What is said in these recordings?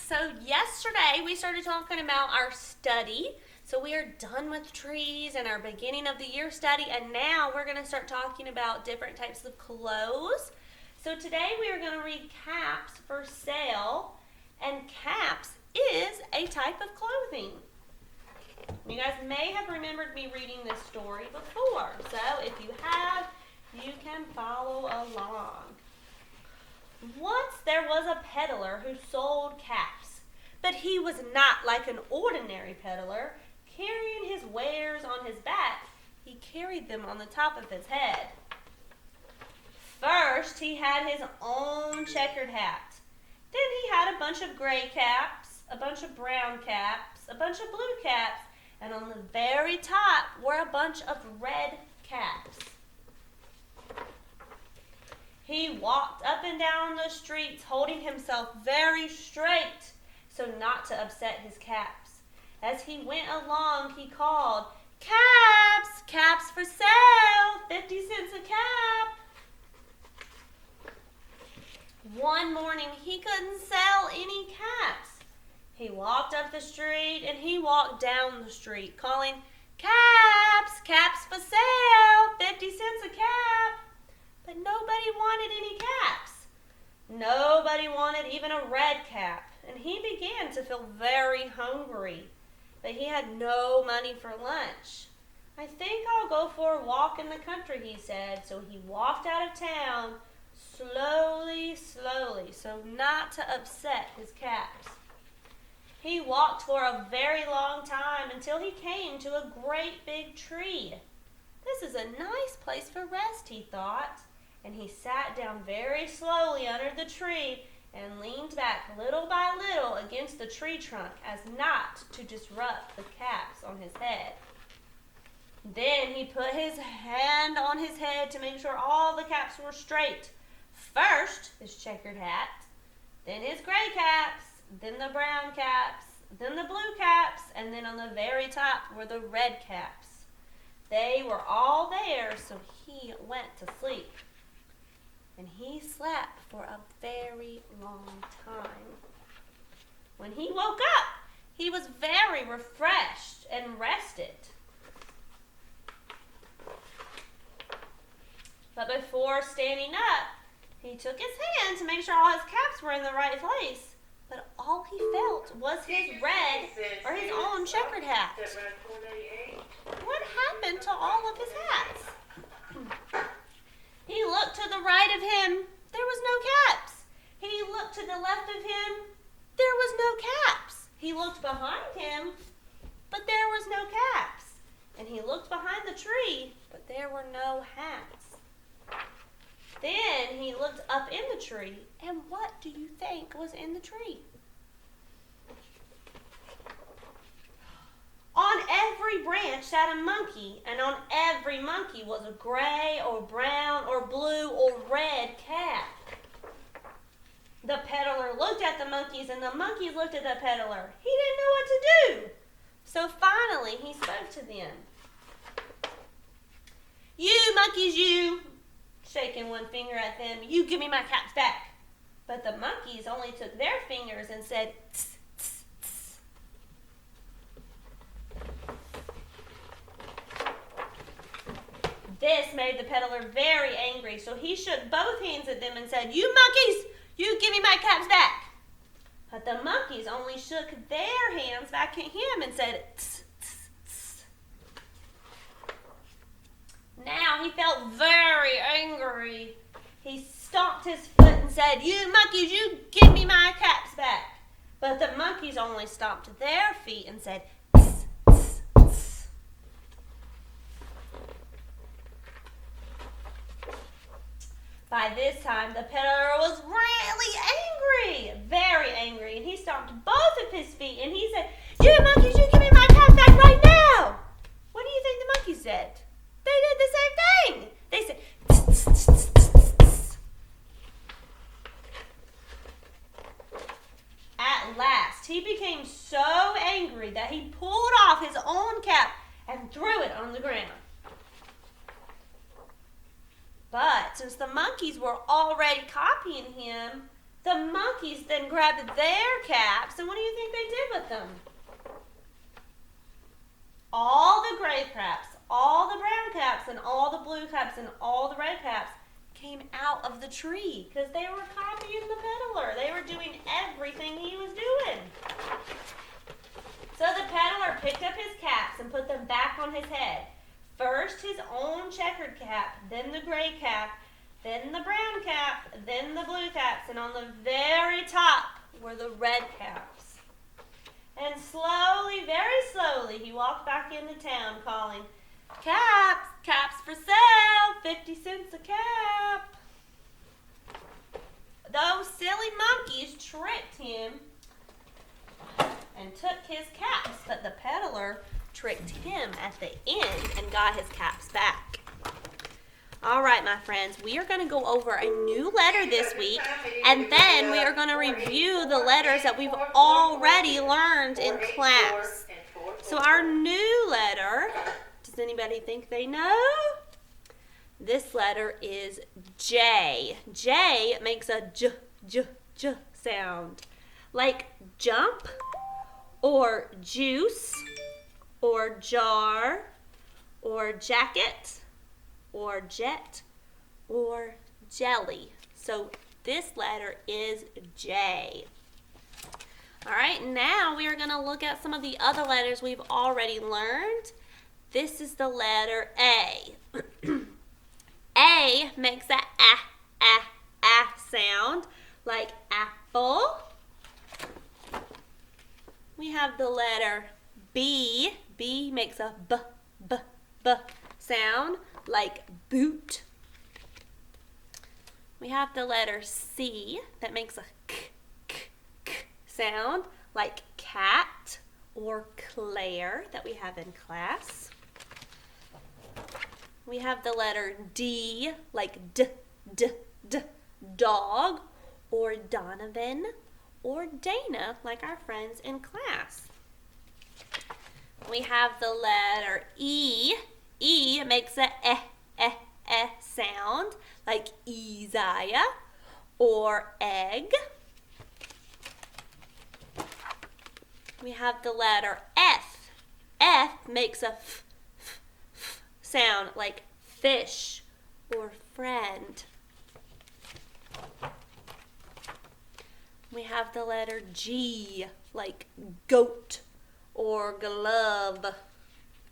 So yesterday we started talking about our study. So we are done with trees and our beginning of the year study, and now we're going to start talking about different types of clothes. So today we are going to read caps for sale, and caps is a type of clothing. You guys may have remembered me reading this story before, so if you have, you can follow along. Once there was a peddler who sold caps, but he was not like an ordinary peddler, carrying his wares on his back. He carried them on the top of his head. First, he had his own checkered hat. Then he had a bunch of gray caps, a bunch of brown caps, a bunch of blue caps, and on the very top were a bunch of red caps. He walked up and down the streets holding himself very straight so not to upset his caps. As he went along, he called, "Caps! Caps for sale! 50 cents a cap!" One morning, he couldn't sell any caps. He walked up the street and he walked down the street calling, "Caps! Caps for sale! 50 cents a cap!" But nobody wanted any caps. Nobody wanted even a red cap, and he began to feel very hungry. But he had no money for lunch. "I think I'll go for a walk in the country," he said. So he walked out of town slowly, so not to upset his caps. He walked for a very long time until he came to a great big tree. "This is a nice place for rest," he thought. And he sat down very slowly under the tree and leaned back little by little against the tree trunk as not to disrupt the caps on his head. Then he put his hand on his head to make sure all the caps were straight. First, his checkered hat, then his gray caps, then the brown caps, then the blue caps, and then on the very top were the red caps. They were all there, so he went to sleep. And he slept for a very long time. When he woke up, he was very refreshed and rested. But before standing up, he took his hand to make sure all his caps were in the right place. But all he felt was his red or his own checkered hat. What happened to all of his hats? He looked to the right of him. There was no caps. He looked to the left of him. There was no caps. He looked behind him, but there was no caps. And he looked behind the tree, but there were no hats. Then he looked up in the tree, and what do you think was in the tree? On every branch sat a monkey, and on every monkey was a gray or brown or blue or red cap. The peddler looked at the monkeys, and the monkeys looked at the peddler. He didn't know what to do. So finally he spoke to them. "You monkeys, you," shaking one finger at them, "you give me my caps back." But the monkeys only took their fingers and said, "Tss." This made the peddler very angry, so he shook both hands at them and said, "You monkeys, you give me my caps back." But the monkeys only shook their hands back at him and said, "Tss, tss, tss." Now he felt very angry. He stomped his foot and said, "You monkeys, you give me my caps back." But the monkeys only stomped their feet and said, "Tss, tss, tss." By this time, the peddler was really angry, very angry, and he stomped both of his feet, and he said, "You monkeys, you give me my caps back right now." What do you think the monkeys said? They did the same thing. They said, "Tss, tss, tss, tss, tss." At last, he became so angry that he pulled off his own cap and threw it on the ground. But since the monkeys were already copying him, The monkeys then grabbed their caps, and what do you think they did with them? All the gray caps, all the brown caps, and all the blue caps, and all the red caps came out of the tree because they were copying the peddler. They were doing everything he was doing. So the peddler picked up his caps and put them back on his head. First his own checkered cap, then the gray cap, then the brown cap, then the blue caps, and on the very top were the red caps. And slowly, very slowly, he walked back into town calling, "Caps, caps for sale, 50 cents a cap." Those silly monkeys tricked him and took his caps, but the peddler tricked him at the end and got his caps back. All right, my friends, we are going to go over a new letter this week, and then we are going to review the letters that we've already learned in class. So our new letter, does anybody think they know? This letter is J. J makes a j, j, j sound, like jump, or juice, or jar, or jacket, or jet, or jelly. So this letter is J. All right, now we are going to look at some of the other letters we've already learned. This is the letter A. A makes a sound, like apple. We have the letter B. B makes a b sound, like boot. We have the letter C that makes a k sound, like cat or Claire that we have in class. We have the letter D, like d, dog, or Donovan, or Dana, like our friends in class. We have the letter E. E makes a sound, like Isaiah, or egg. We have the letter F. F makes a f sound, like fish or friend. We have the letter G, like goat or glove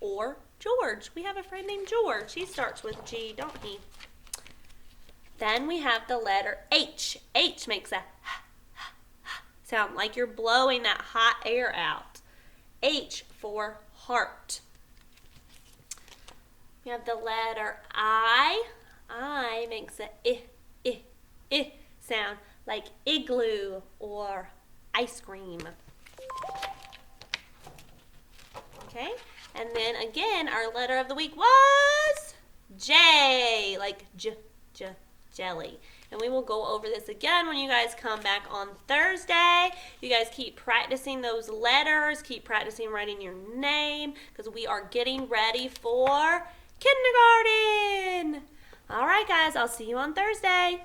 or George. We have a friend named George. He starts with G, don't he? Then we have the letter H. H makes a sound, like you're blowing that hot air out. H for heart. We have the letter I. I makes a I sound, like igloo or ice cream. Okay, and then again, our letter of the week was J, like jelly. And we will go over this again when you guys come back on Thursday. You guys keep practicing those letters, keep practicing writing your name, because we are getting ready for kindergarten. All right, guys, I'll see you on Thursday.